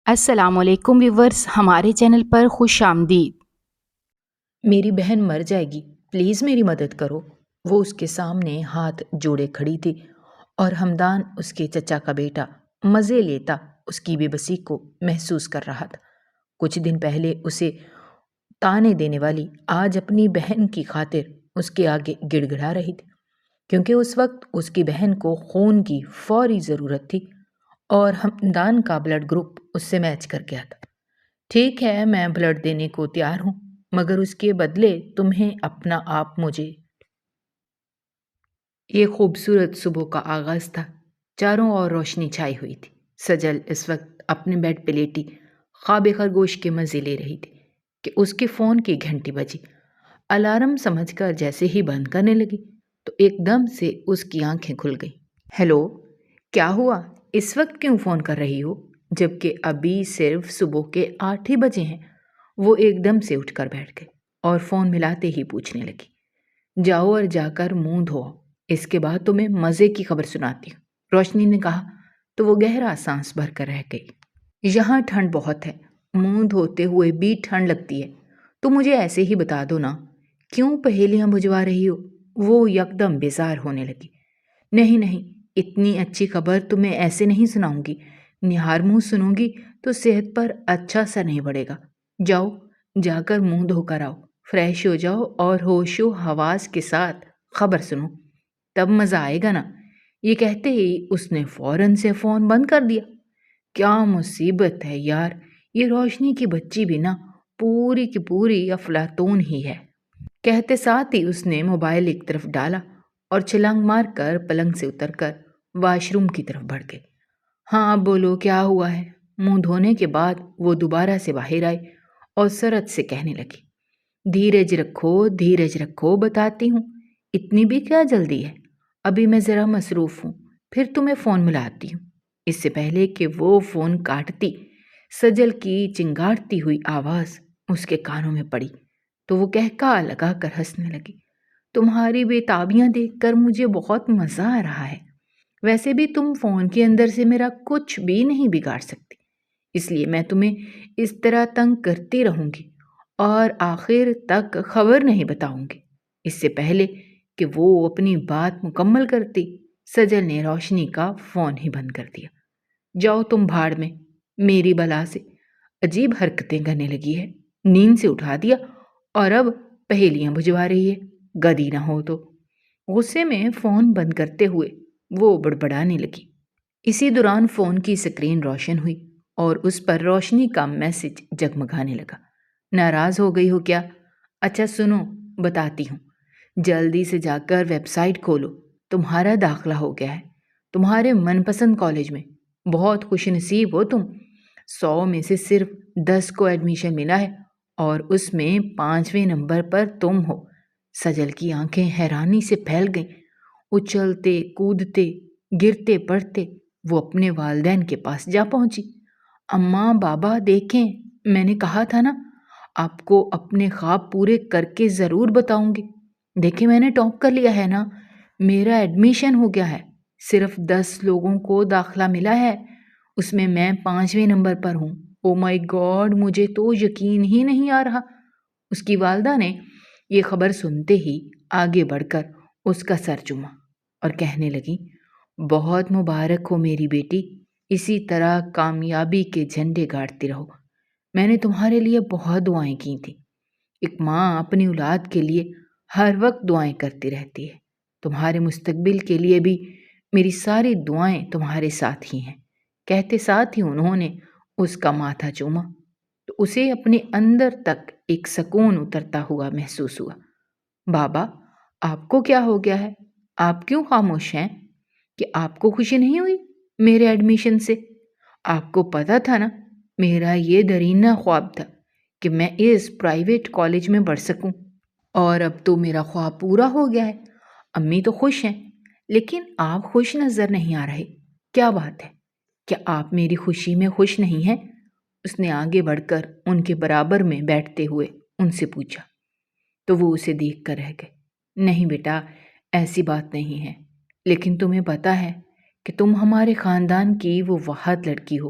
السلام علیکم ویورز، ہمارے چینل پر خوش آمدید۔ میری بہن مر جائے گی، پلیز میری مدد کرو۔ وہ اس کے سامنے ہاتھ جوڑے کھڑی تھی اور ہمدان اس کے چچا کا بیٹا مزے لیتا اس کی بے بسی کو محسوس کر رہا تھا۔ کچھ دن پہلے اسے تانے دینے والی آج اپنی بہن کی خاطر اس کے آگے گڑ گڑا رہی تھی، کیونکہ اس وقت اس کی بہن کو خون کی فوری ضرورت تھی اور ہمدان کا بلڈ گروپ اس سے میچ کر گیا تھا۔ ٹھیک ہے، میں بلڈ دینے کو تیار ہوں، مگر اس کے بدلے تمہیں اپنا آپ مجھے۔ یہ خوبصورت صبح کا آغاز تھا، چاروں اور روشنی چھائی ہوئی تھی۔ سجل اس وقت اپنے بیڈ پہ لیٹی خواب خرگوش کے مزے لے رہی تھی کہ اس کے فون کی گھنٹی بجی۔ الارم سمجھ کر جیسے ہی بند کرنے لگی تو ایک دم سے اس کی آنکھیں کھل گئیں۔ ہیلو، کیا ہوا؟ اس وقت کیوں فون کر رہی ہو جبکہ ابھی صرف صبح کے 8 ہی بجے ہیں؟ وہ ایک دم سے اٹھ کر بیٹھ گئے اور فون ملاتے ہی پوچھنے لگی، جاؤ اور جا کر منہ دھو، اس کے بعد تمہیں مزے کی خبر سناتی ہوں۔ روشنی نے کہا تو وہ گہرا سانس بھر کر رہ گئی۔ یہاں ٹھنڈ بہت ہے، منہ دھوتے ہوئے بھی ٹھنڈ لگتی ہے، تو مجھے ایسے ہی بتا دو نا، کیوں پہیلیاں بجھوا رہی ہو؟ وہ یکدم بیزار ہونے لگی۔ نہیں نہیں، اتنی اچھی خبر تمہیں ایسے نہیں سناؤں گی، نہار منہ سنوں گی تو صحت پر اچھا اثر نہیں پڑے گا۔ جاؤ، جا کر منہ دھو کر آؤ، فریش ہو جاؤ اور ہوش و حواس کے ساتھ خبر سنو، تب مزہ آئے گا نا۔ یہ کہتے ہی اس نے فوراً سے فون بند کر دیا۔ کیا مصیبت ہے یار، یہ روشنی کی بچی بھی نا پوری کی پوری افلاطون ہی ہے۔ کہتے ساتھ ہی اس نے موبائل ایک طرف ڈالا اور چھلانگ مار کر پلنگ سے اتر کر واش روم کی طرف بڑھ گئی۔ ہاں بولو، کیا ہوا ہے؟ منہ دھونے کے بعد وہ دوبارہ سے باہر آئی اور سرت سے کہنے لگی، دھیرج رکھو، بتاتی ہوں، اتنی بھی کیا جلدی ہے؟ ابھی میں ذرا مصروف ہوں، پھر تمہیں فون ملاتی ہوں۔ اس سے پہلے کہ وہ فون کاٹتی، سجل کی چنگاڑتی ہوئی آواز اس کے کانوں میں پڑی تو وہ کہکا لگا کر ہنسنے لگی۔ تمہاری بے تابیاں دیکھ کر مجھے بہت مزہ آ رہا ہے، ویسے بھی تم فون کے اندر سے میرا کچھ بھی نہیں بگاڑ سکتی، اس لیے میں تمہیں اس طرح تنگ کرتی رہوں گی اور آخر تک خبر نہیں بتاؤں گی۔ اس سے پہلے کہ وہ اپنی بات مکمل کرتی، سجل نے روشنی کا فون ہی بند کر دیا۔ جاؤ تم بھاڑ میں، میری بلا سے عجیب حرکتیں کرنے لگی ہے، نیند سے اٹھا دیا اور اب پہیلیاں بجھوا رہی ہے، گدی نہ ہو تو۔ غصے میں فون بند کرتے ہوئے وہ بڑبڑانے لگی۔ اسی دوران فون کی سکرین روشن ہوئی اور اس پر روشنی کا میسج جگمگانے لگا۔ ناراض ہو گئی ہو کیا؟ اچھا سنو، بتاتی ہوں، جلدی سے جا کر ویب سائٹ کھولو، تمہارا داخلہ ہو گیا ہے تمہارے من پسند کالج میں، بہت خوش نصیب ہو تم، 100 میں سے صرف 10 کو ایڈمیشن ملا ہے اور اس میں 5ویں نمبر پر تم ہو۔ سجل کی آنکھیں حیرانی سے پھیل گئیں، اچھلتے کودتے گرتے پڑتے وہ اپنے والدین کے پاس جا پہنچی۔ اماں بابا دیکھیں، میں نے کہا تھا نا آپ کو اپنے خواب پورے کر کے ضرور بتاؤں گی۔ دیکھیں میں نے ٹاپ کر لیا ہے نا، میرا ایڈمیشن ہو گیا ہے، صرف 10 لوگوں کو داخلہ ملا ہے، اس میں 5ویں نمبر پر ہوں۔ او مائی گاڈ، مجھے تو یقین ہی نہیں آ رہا۔ اس کی والدہ نے یہ خبر سنتے ہی آگے بڑھ کر اس کا سر چوما اور کہنے لگی، بہت مبارک ہو میری بیٹی، اسی طرح کامیابی کے جھنڈے گاڑتی رہو، میں نے تمہارے لیے بہت دعائیں کی تھیں۔ ایک ماں اپنی اولاد کے لیے ہر وقت دعائیں کرتی رہتی ہے، تمہارے مستقبل کے لیے بھی میری ساری دعائیں تمہارے ساتھ ہی ہیں۔ کہتے ساتھ ہی انہوں نے اس کا ماتھا چوما تو اسے اپنے اندر تک ایک سکون اترتا ہوا محسوس ہوا۔ بابا، آپ کو کیا ہو گیا ہے؟ آپ کیوں خاموش ہیں؟ کہ آپ کو خوشی نہیں ہوئی میرے ایڈمیشن سے؟ آپ کو پتا تھا نا میرا یہ درینہ خواب تھا کہ میں اس پرائیویٹ کالج میں پڑھ سکوں، اور اب تو میرا خواب پورا ہو گیا ہے۔ امی تو خوش ہیں، لیکن آپ خوش نظر نہیں آ رہے، کیا بات ہے؟ کیا آپ میری خوشی میں خوش نہیں ہیں؟ اس نے آگے بڑھ کر ان کے برابر میں بیٹھتے ہوئے ان سے پوچھا تو وہ اسے دیکھ کر رہ گئے۔ نہیں بیٹا، ایسی بات نہیں ہے، لیکن تمہیں پتا ہے کہ تم ہمارے خاندان کی وہ واحد لڑکی ہو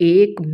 1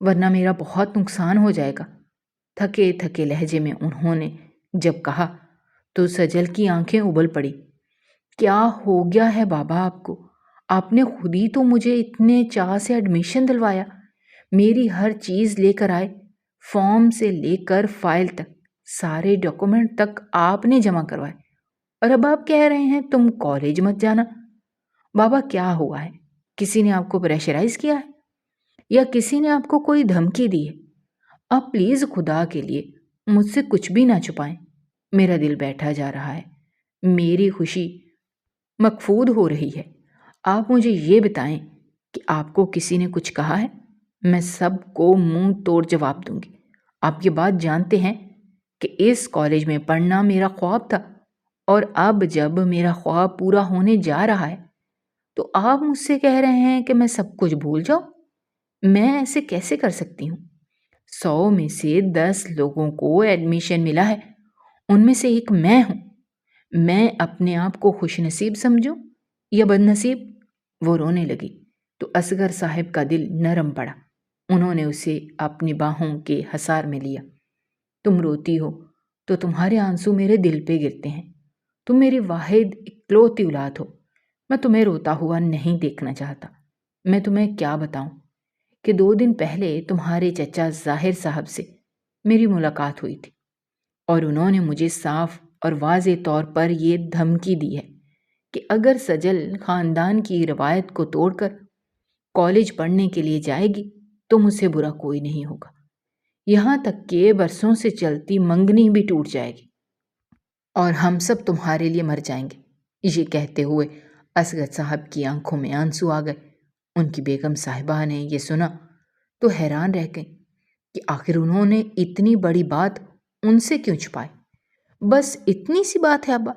ورنہ میرا بہت نقصان ہو جائے گا۔ تھکے تھکے لہجے میں انہوں نے جب کہا تو سجل کی آنکھیں ابل پڑی۔ کیا ہو گیا ہے بابا آپ کو؟ آپ نے خود ہی تو مجھے اتنے چاہ سے ایڈمیشن دلوایا، میری ہر چیز لے کر آئے، فارم سے لے کر فائل تک، سارے ڈاکومنٹ تک آپ نے جمع کروائے، اور اب آپ کہہ رہے ہیں تم کالج مت جانا۔ بابا کیا ہوا ہے؟ کسی نے آپ کو پریشرائز کیا ہے یا کسی نے آپ کو کوئی دھمکی دی ہے؟ آپ پلیز خدا کے لیے مجھ سے کچھ بھی نہ چھپائیں، میرا دل بیٹھا جا رہا ہے، میری خوشی مکفود ہو رہی ہے۔ آپ مجھے یہ بتائیں کہ آپ کو کسی نے کچھ کہا ہے؟ میں سب کو منہ توڑ جواب دوں گی۔ آپ یہ بات جانتے ہیں کہ اس کالج میں پڑھنا میرا خواب تھا، اور اب جب میرا خواب پورا ہونے جا رہا ہے تو آپ مجھ سے کہہ رہے ہیں کہ میں سب کچھ بھول جاؤں؟ میں ایسے کیسے کر سکتی ہوں؟ 100 میں سے 10 لوگوں کو ایڈمیشن ملا ہے، ان میں سے ایک میں ہوں۔ میں اپنے آپ کو خوش نصیب سمجھوں یا بد نصیب؟ وہ رونے لگی تو اصغر صاحب کا دل نرم پڑا۔ انہوں نے اسے اپنی باہوں کے حصار میں لیا۔ تم روتی ہو تو تمہارے آنسو میرے دل پہ گرتے ہیں۔ تم میری واحد اکلوتی اولاد ہو، میں تمہیں روتا ہوا نہیں دیکھنا چاہتا۔ میں تمہیں کیا بتاؤں کہ 2 دن پہلے تمہارے چچا ظاہر صاحب سے میری ملاقات ہوئی تھی، اور انہوں نے مجھے صاف اور واضح طور پر یہ دھمکی دی ہے کہ اگر سجل خاندان کی روایت کو توڑ کر کالج پڑھنے کے لیے جائے گی تو مجھ سے برا کوئی نہیں ہوگا، یہاں تک کہ برسوں سے چلتی منگنی بھی ٹوٹ جائے گی، اور ہم سب تمہارے لیے مر جائیں گے۔ یہ کہتے ہوئے اصغر صاحب کی آنکھوں میں آنسو آ گئے۔ ان کی بیگم صاحبہ نے یہ سنا تو حیران رہ گئی کہ آخر انہوں نے اتنی بڑی بات ان سے کیوں چھپائی۔ بس اتنی سی بات ہے ابا،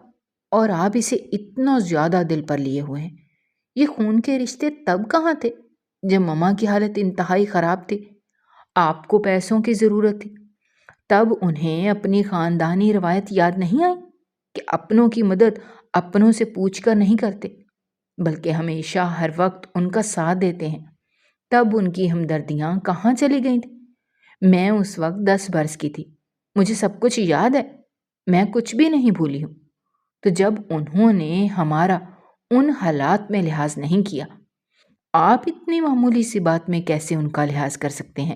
اور آپ اسے اتنا زیادہ دل پر لیے ہوئے ہیں۔ یہ خون کے رشتے تب کہاں تھے جب مما کی حالت انتہائی خراب تھی، آپ کو پیسوں کی ضرورت تھی؟ تب انہیں اپنی خاندانی روایت یاد نہیں آئی کہ اپنوں کی مدد اپنوں سے پوچھ کر نہیں کرتے، بلکہ ہمیشہ ہر وقت ان کا ساتھ دیتے ہیں؟ تب ان کی ہمدردیاں کہاں چلی گئی تھیں؟ میں اس وقت 10 برس کی تھی، مجھے سب کچھ یاد ہے، میں کچھ بھی نہیں بھولی ہوں۔ تو جب انہوں نے ہمارا ان حالات میں لحاظ نہیں کیا، آپ اتنی معمولی سی بات میں کیسے ان کا لحاظ کر سکتے ہیں؟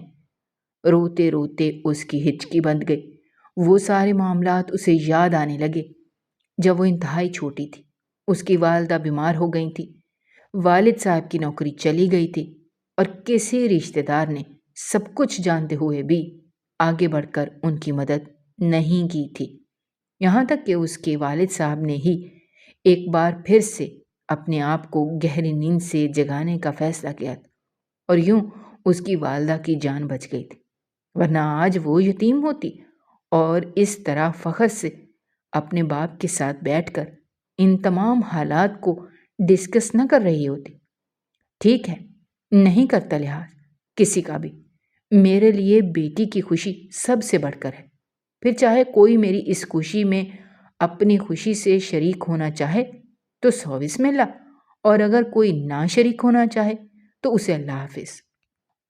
روتے روتے اس کی ہچکی بند گئی۔ وہ سارے معاملات اسے یاد آنے لگے جب وہ انتہائی چھوٹی تھی۔ اس کی والدہ بیمار ہو گئی تھی، والد صاحب کی نوکری چلی گئی تھی، اور کسی رشتہ دار نے سب کچھ جانتے ہوئے بھی آگے بڑھ کر ان کی مدد نہیں کی تھی، یہاں تک کہ اس کے والد صاحب نے ہی ایک بار پھر سے اپنے آپ کو گہری نیند سے جگانے کا فیصلہ کیا تھا، اور یوں اس کی والدہ کی جان بچ گئی تھی، ورنہ آج وہ یتیم ہوتی اور اس طرح فخر سے اپنے باپ کے ساتھ بیٹھ کر ان تمام حالات کو ڈسکس نہ کر رہی ہوتی۔ ٹھیک ہے، نہیں کرتا لحاظ کسی کا بھی، میرے لیے بیٹی کی خوشی سب سے بڑھ کر ہے، پھر چاہے کوئی میری اس خوشی میں اپنی خوشی سے شریک ہونا چاہے تو 100 بسم اللہ، اور اگر کوئی نہ شریک ہونا چاہے تو اسے اللہ حافظ۔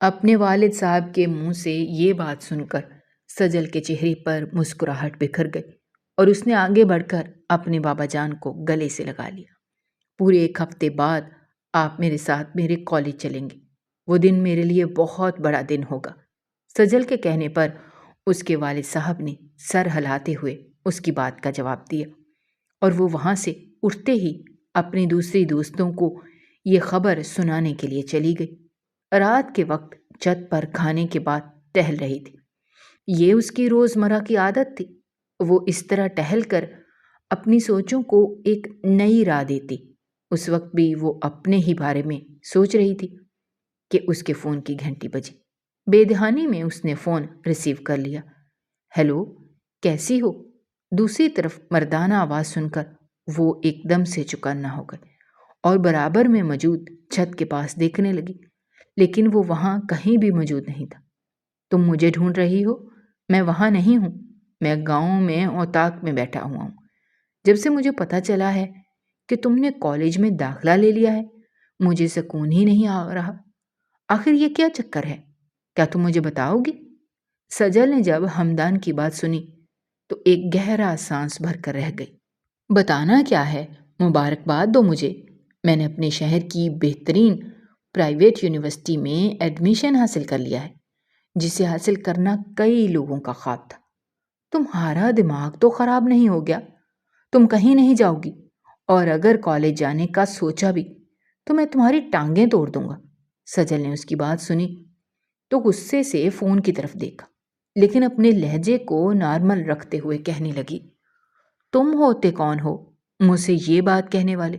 اپنے والد صاحب کے منہ سے یہ بات سن کر سجل کے چہرے پر مسکراہٹ بکھر گئی، اور اس نے آگے بڑھ کر اپنے بابا جان کو گلے سے لگا لیا۔ پورے 1 ہفتے بعد آپ میرے ساتھ میرے کالج چلیں گے، وہ دن میرے لیے بہت بڑا دن ہوگا۔ سجل کے کہنے پر اس کے والد صاحب نے سر ہلاتے ہوئے اس کی بات کا جواب دیا، اور وہ وہاں سے اٹھتے ہی اپنی دوسری دوستوں کو یہ خبر سنانے کے لیے چلی گئی۔ رات کے وقت چھت پر کھانے کے بعد ٹہل رہی تھی، یہ اس کی روزمرہ کی عادت تھی۔ وہ اس طرح ٹہل کر اپنی سوچوں کو ایک نئی راہ دیتی۔ اس وقت بھی وہ اپنے ہی بارے میں سوچ رہی تھی کہ اس کے فون کی گھنٹی بجی۔ بے دہانی میں اس نے فون ریسیو کر لیا۔ ہیلو، کیسی ہو؟ دوسری طرف مردانہ آواز سن کر وہ ایک دم سے چکنا ہو گئے اور برابر میں موجود چھت کے پاس دیکھنے لگی، لیکن وہ وہاں کہیں بھی موجود نہیں تھا۔ تم مجھے ڈھونڈ رہی ہو؟ میں وہاں نہیں ہوں، میں گاؤں میں اوتاک میں بیٹھا ہوا ہوں۔ جب سے مجھے پتہ چلا ہے کہ تم نے کالج میں داخلہ لے لیا ہے، مجھے سکون ہی نہیں آ رہا۔ آخر یہ کیا چکر ہے؟ کیا تم مجھے بتاؤ گی؟ سجل نے جب ہمدان کی بات سنی تو ایک گہرا سانس بھر کر رہ گئی۔ بتانا کیا ہے؟ مبارکباد دو مجھے، میں نے اپنے شہر کی بہترین پرائیویٹ یونیورسٹی میں ایڈمیشن حاصل کر لیا ہے، جسے حاصل کرنا کئی لوگوں کا خواب تھا۔ تمہارا دماغ تو خراب نہیں ہو گیا؟ تم کہیں نہیں جاؤ گی، اور اگر کالج جانے کا سوچا بھی تو میں تمہاری ٹانگیں توڑ دوں گا۔ سجل نے اس کی بات سنی تو غصے سے فون کی طرف دیکھا، لیکن اپنے لہجے کو نارمل رکھتے ہوئے کہنے لگی، تم ہوتے کون ہو مجھ سے یہ بات کہنے والے؟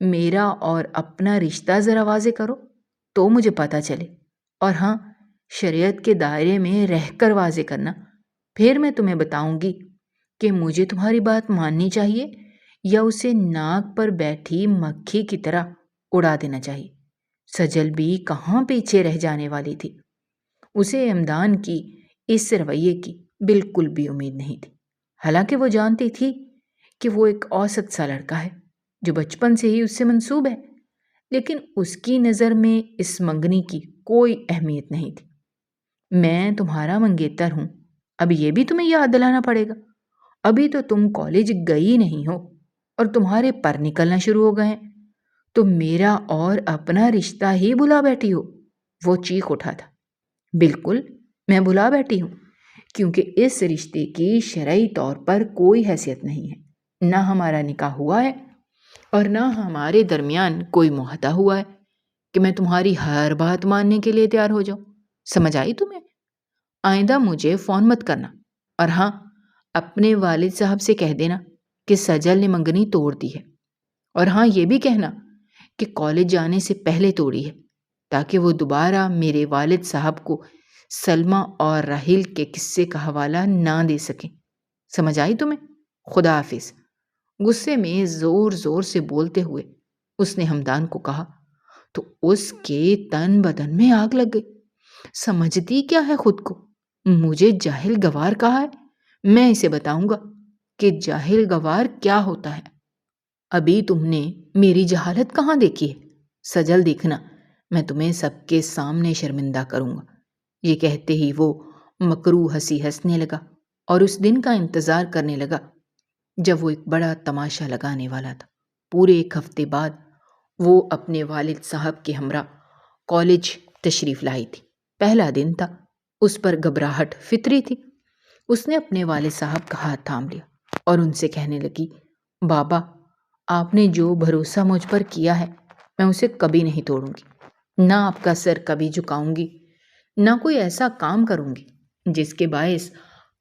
میرا اور اپنا رشتہ ذرا واضح کرو تو مجھے پتہ چلے، اور ہاں، شریعت کے دائرے میں رہ کر واضح کرنا، پھر میں تمہیں بتاؤں گی کہ مجھے تمہاری بات ماننی چاہیے یا اسے ناک پر بیٹھی مکھی کی طرح اڑا دینا چاہیے۔ سجل بھی کہاں پیچھے رہ جانے والی تھی، اسے ہمدان کی اس رویے کی بالکل بھی امید نہیں تھی، حالانکہ وہ جانتی تھی کہ وہ ایک اوسط سا لڑکا ہے جو بچپن سے ہی اس سے منسوب ہے، لیکن اس کی نظر میں اس منگنی کی کوئی اہمیت نہیں تھی۔ میں تمہارا منگیتر ہوں، اب یہ بھی تمہیں یاد دلانا پڑے گا، ابھی تو تم کالج گئی نہیں ہو اور تمہارے پر نکلنا شروع ہو گئے ہیں، تم میرا اور اپنا رشتہ ہی بھلا بیٹھی ہو۔ وہ چیخ اٹھا تھا۔ بالکل، میں بھلا بیٹھی ہوں، کیونکہ اس رشتے کی شرعی طور پر کوئی حیثیت نہیں ہے، نہ ہمارا نکاح ہوا ہے اور نہ ہمارے درمیان کوئی معاہدہ ہوا ہے کہ میں تمہاری ہر بات ماننے کے لیے تیار ہو جاؤں۔ سمجھ آئی تمہیں؟ آئندہ مجھے فون مت کرنا، اور ہاں، اپنے والد صاحب سے کہہ دینا کہ سجل نے منگنی توڑ دی ہے، اور ہاں یہ بھی کہنا کہ کالج جانے سے پہلے توڑی ہے، تاکہ وہ دوبارہ میرے والد صاحب کو سلمہ اور راحیل کے قصے کا حوالہ نہ دے سکیں۔ سمجھ آئی تمہیں؟ خدا حافظ۔ غصے میں زور زور سے بولتے ہوئے اس نے ہمدان کو کہا تو اس کے تن بدن میں آگ لگ گئی۔ سمجھتی کیا ہے خود کو؟ مجھے جاہل گوار کہا ہے، میں اسے بتاؤں گا کہ جاہل گوار کیا ہوتا ہے۔ ابھی تم نے میری جہالت کہاں دیکھی ہے؟ سجل دیکھنا، میں تمہیں سب کے سامنے شرمندہ کروں گا۔ یہ کہتے ہی وہ مکروہ ہنسی ہنسنے لگا اور اس دن کا انتظار کرنے لگا جب وہ ایک بڑا تماشا لگانے والا تھا۔ پورے ایک ہفتے بعد وہ اپنے والد صاحب کے ہمراہ کالج تشریف لائی تھی۔ پہلا دن تھا، اس پر گھبراہٹ فطری تھی۔ اس نے اپنے والد صاحب کا ہاتھ تھام لیا اور ان سے کہنے لگی، بابا، آپ نے جو بھروسہ مجھ پر کیا ہے میں اسے کبھی نہیں توڑوں گی، نہ آپ کا سر کبھی جھکاؤں گی، نہ کوئی ایسا کام کروں گی جس کے باعث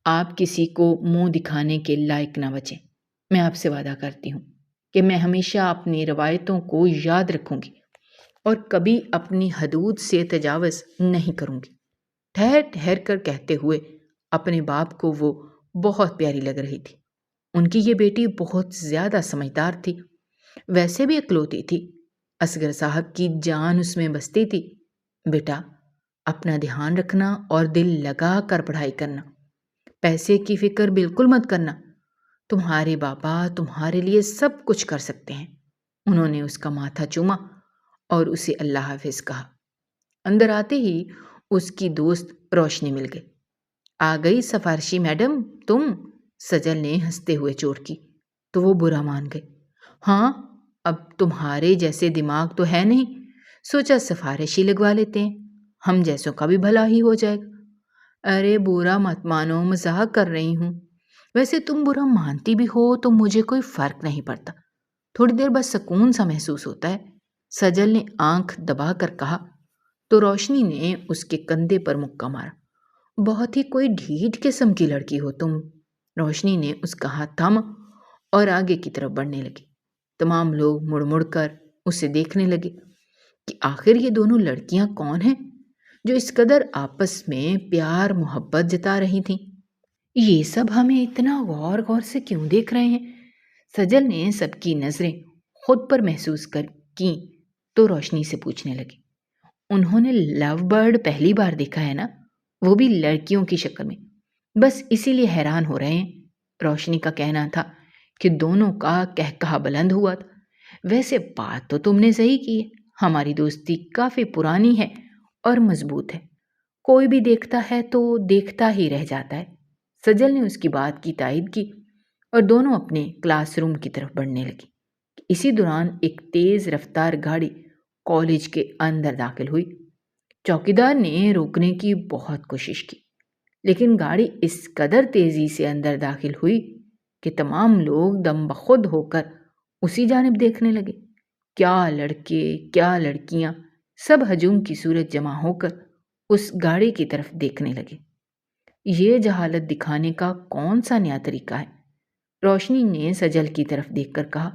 آپ کسی کو منہ دکھانے کے لائق نہ بچیں۔ میں آپ سے وعدہ کرتی ہوں کہ میں ہمیشہ اپنی روایتوں کو یاد رکھوں گی اور کبھی اپنی حدود سے تجاوز نہیں کروں گی۔ ٹھہر ٹھہر کر کہتے ہوئے اپنے باپ کو وہ بہت پیاری لگ رہی تھی۔ ان کی یہ بیٹی بہت زیادہ سمجھدار تھی، ویسے بھی اکلوتی تھی۔ اصغر صاحب کی جان اس میں بستی تھی۔ بیٹا، اپنا دھیان رکھنا اور دل لگا کر پڑھائی کرنا، پیسے کی فکر بالکل مت کرنا، تمہارے بابا تمہارے لیے سب کچھ کر سکتے ہیں۔ انہوں نے اس کا ماتھا چوما اور اسے اللہ حافظ کہا۔ اندر آتے ہی اس کی دوست روشنی مل گئی۔ آ گئی سفارشی میڈم تم؟ سجل نے ہنستے ہوئے چوٹ کی تو وہ برا مان گئی۔ ہاں، اب تمہارے جیسے دماغ تو ہے نہیں، سوچا سفارش ہی لگوا لیتے ہیں، ہم جیسوں کا بھی بھلا ہی ہو جائے گا۔ ارے برا مت مانو، مزاح کر رہی ہوں، ویسے تم برا مانتی بھی ہو تو مجھے کوئی فرق نہیں پڑتا، تھوڑی دیر بس سکون سا محسوس ہوتا ہے۔ سجل نے آنکھ دبا کر کہا تو روشنی نے اس کے کندھے پر مکہ مارا۔ بہت ہی کوئی ڈھیٹ قسم کی لڑکی ہو تم۔ روشنی نے اس کا ہاتھ تھاما اور آگے کی طرف بڑھنے لگی۔ تمام لوگ مڑ مڑ کر اسے دیکھنے لگے کہ آخر یہ دونوں لڑکیاں کون ہیں جو اس قدر آپس میں پیار محبت جتا رہی تھیں۔ یہ سب ہمیں اتنا غور غور سے کیوں دیکھ رہے ہیں؟ سجل نے سب کی نظریں خود پر محسوس کر کی تو روشنی سے پوچھنے لگی، انہوں نے لو برڈ پہلی بار دیکھا ہے نا، وہ بھی لڑکیوں کی شکل میں، بس اسی لیے حیران ہو رہے ہیں۔ روشنی کا کہنا تھا کہ دونوں کا کہکہا بلند ہوا تھا۔ ویسے بات تو تم نے صحیح کی ہے، ہماری دوستی کافی پرانی ہے اور مضبوط ہے، کوئی بھی دیکھتا ہے تو دیکھتا ہی رہ جاتا ہے۔ سجل نے اس کی بات کی تائید کی اور دونوں اپنے کلاس روم کی طرف بڑھنے لگے۔ اسی دوران ایک تیز رفتار گاڑی کالج کے اندر داخل ہوئی۔ چوکیدار نے روکنے کی بہت کوشش کی، لیکن گاڑی اس قدر تیزی سے اندر داخل ہوئی کہ تمام لوگ دم بخود ہو کر اسی جانب دیکھنے لگے۔ کیا لڑکے، کیا لڑکیاں، سب ہجوم کی صورت جمع ہو کر اس گاڑی کی طرف دیکھنے لگے۔ یہ جہالت دکھانے کا کون سا نیا طریقہ ہے؟ روشنی نے سجل کی طرف دیکھ کر کہا،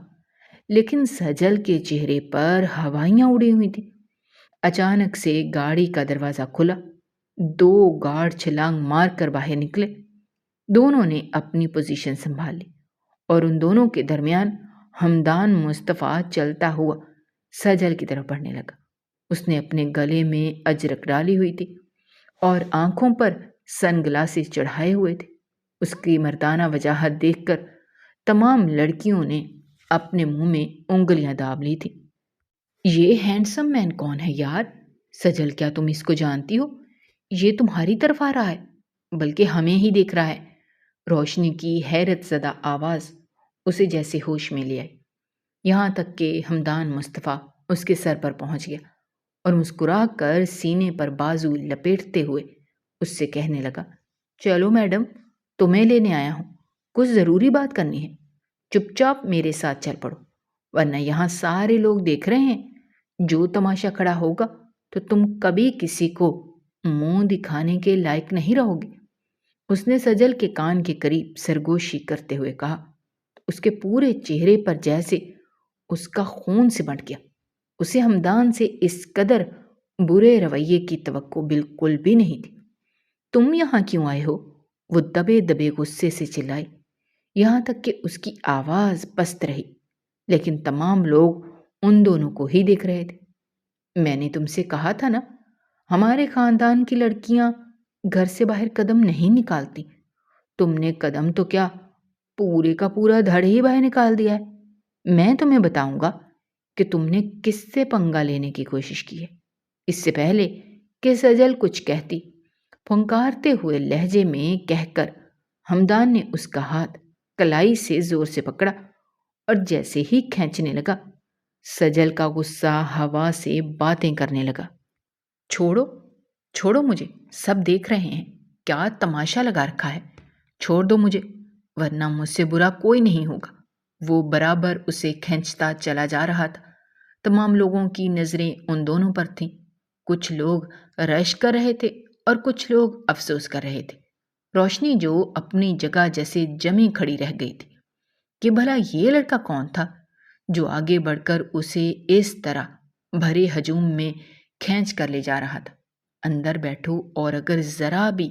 لیکن سجل کے چہرے پر ہوائیاں اڑی ہوئی تھیں۔ اچانک سے گاڑی کا دروازہ کھلا، دو گارڈ چھلانگ مار کر باہر نکلے۔ دونوں نے اپنی پوزیشن سنبھال لی اور ان دونوں کے درمیان ہمدان مصطفیٰ چلتا ہوا سجل کی طرف بڑھنے لگا۔ اس نے اپنے گلے میں اجرک ڈالی ہوئی تھی اور آنکھوں پر سن گلاسز چڑھائے ہوئے تھے۔ اس کی مردانہ وجاہت دیکھ کر تمام لڑکیوں نے اپنے منہ میں انگلیاں داب لی تھی۔ یہ ہینڈسم مین کون ہے یار؟ سجل، کیا تم اس کو جانتی ہو؟ یہ تمہاری طرف آ رہا ہے، بلکہ ہمیں ہی دیکھ رہا ہے۔ روشنی کی حیرت زدہ آواز اسے جیسے ہوش میں لے آئی، یہاں تک کہ ہمدان مصطفیٰ اس کے سر پر پہنچ گیا اور مسکرا کر سینے پر بازو لپیٹتے ہوئے اس سے کہنے لگا، چلو میڈم، تمہیں لینے آیا ہوں، کچھ ضروری بات کرنی ہے، چپ چاپ میرے ساتھ چل پڑو، ورنہ یہاں سارے لوگ دیکھ رہے ہیں۔ جو تماشا کھڑا ہوگا تو تم کبھی کسی کو منہ دکھانے کے لائق نہیں رہو گے۔ اس نے سجل کے کان کے قریب سرگوشی کرتے ہوئے کہا۔ اس کے پورے چہرے پر جیسے اس کا خون سمٹ گیا۔ اسے ہمدان سے اس قدر برے رویے کی توقع بالکل بھی نہیں تھی۔ تم یہاں کیوں آئے ہو؟ وہ دبے دبے غصے سے چلائی، یہاں تک کہ اس کی آواز پست رہی، لیکن تمام لوگ ان دونوں کو ہی دیکھ رہے تھے۔ میں نے تم سے کہا تھا نا، ہمارے خاندان کی لڑکیاں گھر سے باہر قدم نہیں نکالتی۔ تم نے قدم تو کیا، پورے کا پورا دھڑ ہی باہر نکال دیا ہے۔ میں تمہیں بتاؤں گا کہ تم نے کس سے پنگا لینے کی کوشش کی ہے۔ اس سے پہلے کہ سجل کچھ کہتی، پھنکارتے ہوئے لہجے میں کہہ کر ہمدان نے اس کا ہاتھ کلائی سے زور سے پکڑا اور جیسے ہی کھینچنے لگا، سجل کا غصہ ہوا سے باتیں کرنے لگا۔ چھوڑو، چھوڑو مجھے، سب دیکھ رہے ہیں، کیا تماشا لگا رکھا ہے، چھوڑ دو مجھے، ورنہ مجھ سے برا کوئی نہیں ہوگا۔ وہ برابر اسے کھینچتا چلا جا رہا تھا۔ تمام لوگوں کی نظریں ان دونوں پر تھیں۔ کچھ لوگ رشک کر رہے تھے اور کچھ لوگ افسوس کر رہے تھے۔ روشنی جو اپنی جگہ جیسے جمی کھڑی رہ گئی تھی کہ بھلا یہ لڑکا کون تھا جو آگے بڑھ کر اسے اس طرح بھرے ہجوم میں کھینچ کر لے جا رہا تھا۔ اندر بیٹھو اور اگر ذرا بھی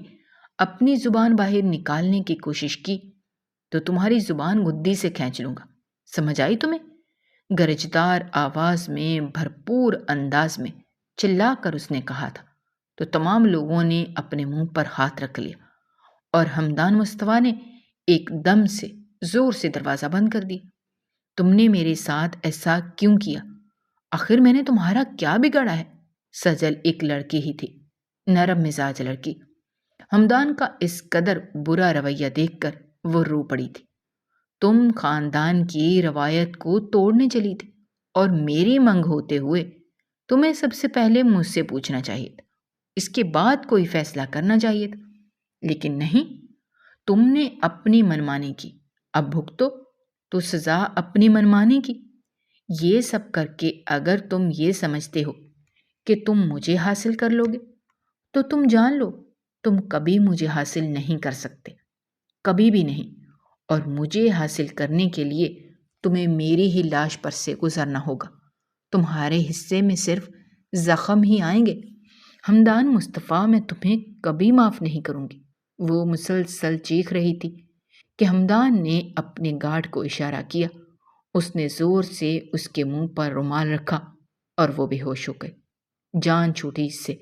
اپنی زبان باہر نکالنے کی کوشش کی تو تمہاری زبان گدی سے کھینچ لوں گا، سمجھ آئی تمہیں؟ گرجدار آواز میں بھرپور انداز میں چلا کر اس نے کہا تھا تو تمام لوگوں نے اپنے منہ پر ہاتھ رکھ لیا اور ہمدان مصطفیٰ نے ایک دم سے زور سے دروازہ بند کر دیا۔ تم نے میرے ساتھ ایسا کیوں کیا؟ آخر میں نے تمہارا کیا بگاڑا ہے؟ سجل ایک لڑکی ہی تھی، نرم مزاج لڑکی۔ ہمدان کا اس قدر برا رویہ دیکھ کر وہ رو پڑی تھی۔ تم خاندان کی روایت کو توڑنے چلی تھی اور میری منگ ہوتے ہوئے تمہیں سب سے پہلے مجھ سے پوچھنا چاہیے تھا، اس کے بعد کوئی فیصلہ کرنا چاہیے تھا، لیکن نہیں، تم نے اپنی منمانی کی۔ اب بھگتو تو سزا اپنی منمانی کی۔ یہ سب کر کے اگر تم یہ سمجھتے ہو کہ تم مجھے حاصل کر لو گے تو تم جان لو تم کبھی مجھے حاصل نہیں کر سکتے، کبھی بھی نہیں، اور مجھے حاصل کرنے کے لیے تمہیں میری ہی لاش پر سے گزرنا ہوگا۔ تمہارے حصے میں صرف زخم ہی آئیں گے۔ ہمدان مصطفیٰ، میں تمہیں کبھی معاف نہیں کروں گی۔ وہ مسلسل چیخ رہی تھی کہ ہمدان نے اپنے گارڈ کو اشارہ کیا۔ اس نے زور سے اس کے منہ پر رومال رکھا اور وہ بے ہوش ہو گئی۔ جان چھوٹی اس سے،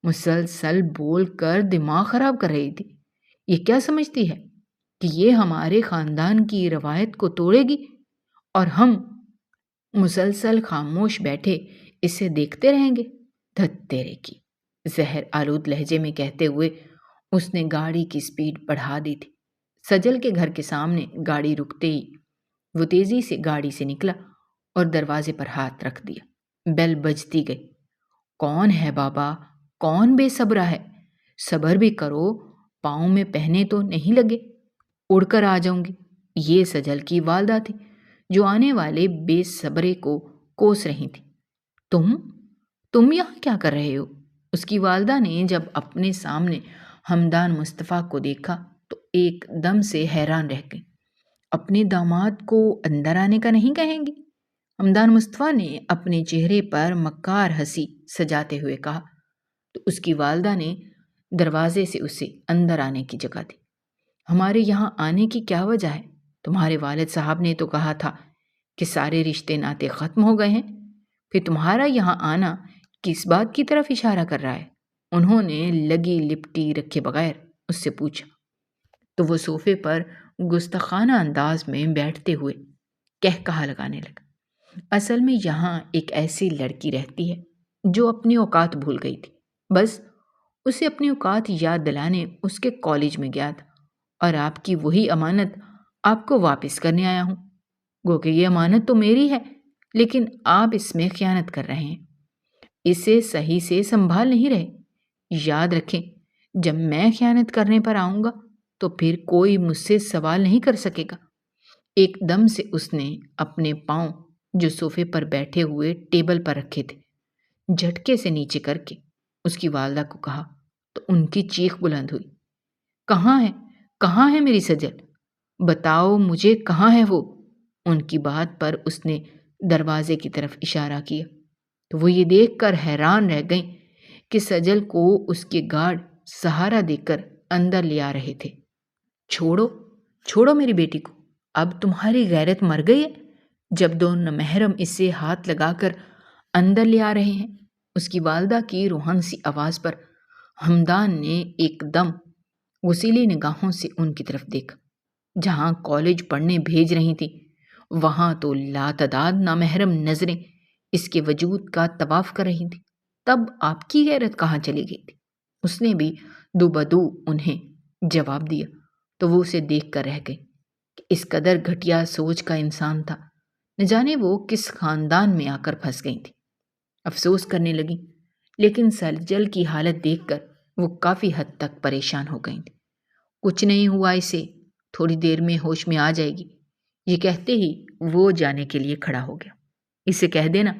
مسلسل بول کر دماغ خراب کر رہی تھی۔ یہ کیا سمجھتی ہے کہ یہ ہمارے خاندان کی روایت کو توڑے گی اور ہم مسلسل خاموش بیٹھے اسے دیکھتے رہیں گے؟ دھت تیرے کی! زہر آلود لہجے میں کہتے ہوئے اس نے گاڑی کی سپیڈ بڑھا دی تھی۔ سجل کے گھر کے سامنے گاڑی رکتے ہی وہ تیزی سے گاڑی سے نکلا اور دروازے پر ہاتھ رکھ دیا۔ بیل بجتی گئی۔ کون ہے بابا؟ کون بے صبرا ہے؟ صبر بھی کرو، پاؤں میں پہنے تو نہیں لگے؟ اڑ کر آ جاؤں گی۔ یہ سجل کی والدہ تھی جو آنے والے بے صبرے کو کوس رہی تھی۔ تم یہاں کیا کر رہے ہو؟ اس کی والدہ نے جب اپنے سامنے ہمدان مصطفیٰ کو دیکھا تو ایک دم سے حیران رہ گئی۔ اپنے داماد کو اندر آنے کا نہیں کہیں گی؟ ہمدان مصطفیٰ نے اپنے چہرے پر مکار ہنسی سجاتے ہوئے کہا تو اس کی والدہ نے دروازے سے اسے اندر آنے کی جگہ دی۔ ہمارے یہاں آنے کی کیا وجہ ہے؟ تمہارے والد صاحب نے تو کہا تھا کہ سارے رشتے ناطے ختم ہو گئے ہیں، پھر تمہارا یہاں آنا کس بات کی طرف اشارہ کر رہا ہے؟ انہوں نے لگی لپٹی رکھے بغیر اس سے پوچھا تو وہ صوفے پر گستاخانہ انداز میں بیٹھتے ہوئے کہا لگانے لگا۔ اصل میں یہاں ایک ایسی لڑکی رہتی ہے جو اپنی اوقات بھول گئی تھی، بس اسے اپنی اوقات یاد دلانے اس کے کالج میں گیا تھا، اور آپ کی وہی امانت آپ کو واپس کرنے آیا ہوں۔ گو کہ یہ امانت تو میری ہے، لیکن آپ اس میں خیانت کر رہے ہیں، اسے صحیح سے سنبھال نہیں رہے۔ یاد رکھیں، جب میں خیانت کرنے پر آؤں گا تو پھر کوئی مجھ سے سوال نہیں کر سکے گا۔ ایک دم سے اس نے اپنے پاؤں جو صوفے پر بیٹھے ہوئے ٹیبل پر رکھے تھے جھٹکے سے نیچے کر کے اس کی والدہ کو کہا تو ان کی چیخ بلند ہوئی، کہاں ہے میری سجل؟ بتاؤ مجھے، کہاں ہے وہ؟ ان کی بات پر اس نے دروازے کی طرف اشارہ کیا تو وہ یہ دیکھ کر حیران رہ گئیں کہ سجل کو اس کے گارڈ سہارا دے کر اندر لے آ رہے تھے۔ چھوڑو میری بیٹی کو، اب تمہاری غیرت مر گئی ہے؟ جب دو نامحرم اسے ہاتھ لگا کر اندر لے آ رہے ہیں۔ اس کی والدہ کی روحن سی آواز پر ہمدان نے ایک دم وسیلی نگاہوں سے ان کی طرف دیکھا۔ جہاں کالج پڑھنے بھیج رہی تھی وہاں تو لاتعداد نامحرم نظریں اس کے وجود کا طواف کر رہی تھی، تب آپ کی غیرت کہاں چلی گئی تھی؟ اس نے بھی دو بدو انہیں جواب دیا تو وہ اسے دیکھ کر رہ گئی کہ اس قدر گھٹیا سوچ کا انسان تھا، نہ جانے وہ کس خاندان میں آ کر پھنس گئی تھی۔ افسوس کرنے لگی، لیکن سجل کی حالت دیکھ کر وہ کافی حد تک پریشان ہو گئی تھی۔ کچھ نہیں ہوا اسے، تھوڑی دیر میں ہوش میں آ جائے گی، یہ کہتے ہی وہ جانے کے لیے کھڑا ہو گیا۔ اسے کہہ دینا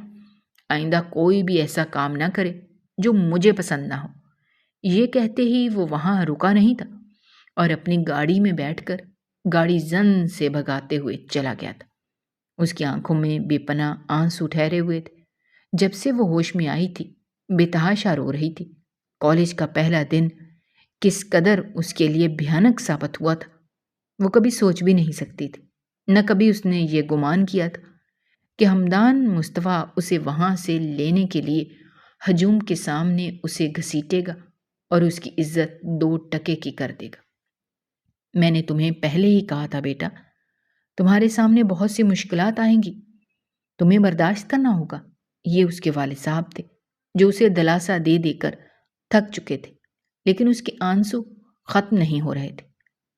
آئندہ کوئی بھی ایسا کام نہ کرے جو مجھے پسند نہ ہو۔ یہ کہتے ہی وہ وہاں رکا نہیں تھا اور اپنی گاڑی میں بیٹھ کر گاڑی زن سے بھگاتے ہوئے چلا گیا تھا۔ اس کی آنکھوں میں بے پناہ آنسو ٹھہرے ہوئے تھے۔ جب سے وہ ہوش میں آئی تھی بے تحاشا رو رہی تھی۔ کالج کا پہلا دن کس قدر اس کے لیے بھیانک ثابت ہوا تھا وہ کبھی سوچ بھی نہیں سکتی تھی، نہ کبھی اس نے یہ گمان کیا تھا کہ ہمدان مصطفیٰ اسے وہاں سے لینے کے لیے ہجوم کے سامنے اسے گھسیٹے گا اور اس کی عزت 2 ٹکے کی کر دے گا۔ میں نے تمہیں پہلے ہی کہا تھا بیٹا، تمہارے سامنے بہت سی مشکلات آئیں گی، تمہیں برداشت کرنا ہوگا۔ یہ اس کے والد صاحب تھے جو اسے دلاسا دے دے کر تھک چکے تھے، لیکن اس کے آنسو ختم نہیں ہو رہے تھے۔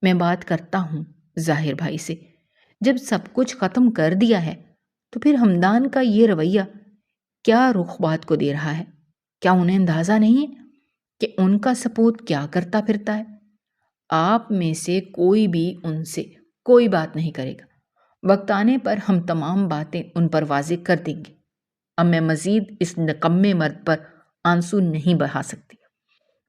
میں بات کرتا ہوں ظاہر بھائی سے، جب سب کچھ ختم کر دیا ہے تو پھر ہمدان کا یہ رویہ کیا رخ بات کو دے رہا ہے؟ کیا انہیں اندازہ نہیں ہے کہ ان کا سپوت کیا کرتا پھرتا ہے؟ آپ میں سے کوئی بھی ان سے کوئی بات نہیں کرے گا۔ وقت آنے پر ہم تمام باتیں ان پر واضح کر دیں گے۔ اب میں مزید اس نکمے مرد پر آنسو نہیں بہا سکتی۔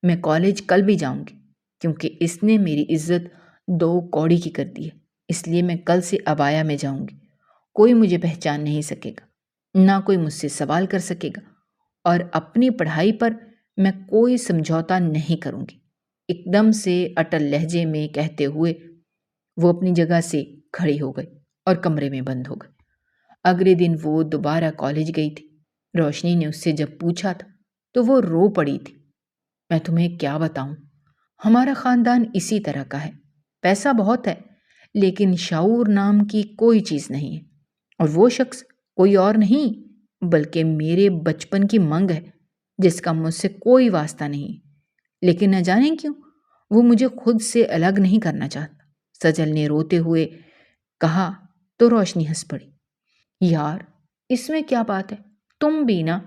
میں کالج کل بھی جاؤں گی کیونکہ اس نے میری عزت 2 کوڑی کی کر دی ہے، اس لیے میں کل سے عبایا میں جاؤں گی۔ کوئی مجھے پہچان نہیں سکے گا، نہ کوئی مجھ سے سوال کر سکے گا، اور اپنی پڑھائی پر میں کوئی سمجھوتا نہیں کروں گی۔ ایک دم سے اٹل لہجے میں کہتے ہوئے وہ اپنی جگہ سے کھڑی ہو گئی اور کمرے میں بند ہو گئی۔ اگلے دن وہ دوبارہ کالج گئی تھی۔ روشنی نے اس سے جب پوچھا تھا تو وہ رو پڑی تھی۔ میں تمہیں کیا بتاؤں، ہمارا خاندان اسی طرح کا ہے، پیسہ بہت ہے لیکن شعور نام کی کوئی چیز نہیں ہے، اور وہ شخص کوئی اور نہیں بلکہ میرے بچپن کی منگ ہے جس کا مجھ سے کوئی واسطہ نہیں، لیکن نہ جانے کیوں وہ مجھے خود سے الگ نہیں کرنا چاہتا، سجل نے روتے ہوئے کہا تو روشنی ہنس پڑی۔ یار اس میں کیا بات ہے، تم بھی نا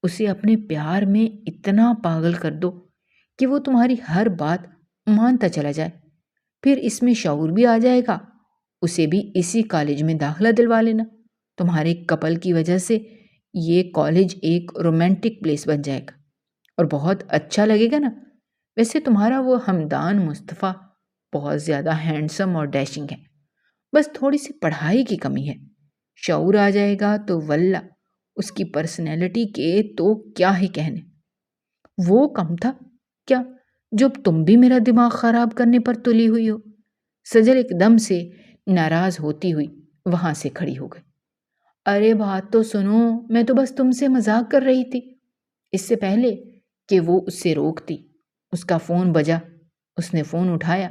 اسے اپنے پیار میں اتنا پاگل کر دو کہ وہ تمہاری ہر بات مانتا چلا جائے، پھر اس میں شعور بھی آ جائے گا، اسے بھی اسی کالج میں داخلہ دلوا لینا، تمہارے کپل کی وجہ سے یہ کالج ایک رومانٹک پلیس بن جائے گا اور بہت اچھا لگے گا نا۔ ویسے تمہارا وہ ہمدان مصطفیٰ بہت زیادہ ہینڈسم اور ڈیشنگ ہے، بس تھوڑی سی پڑھائی کی کمی ہے، شعور آ جائے گا تو واللہ اس کی پرسنالٹی کے تو کیا ہی کہنے۔ وہ کم تھا کیا جب تم بھی میرا دماغ خراب کرنے پر تلی ہوئی ہو؟ سجل ایک دم سے ناراض ہوتی ہوئی وہاں سے کھڑی ہو گئی۔ ارے بات تو سنو، میں تو بس تم سے مذاق کر رہی تھی۔ اس سے پہلے کہ وہ اس سے روکتی اس کا فون بجا، اس نے فون اٹھایا،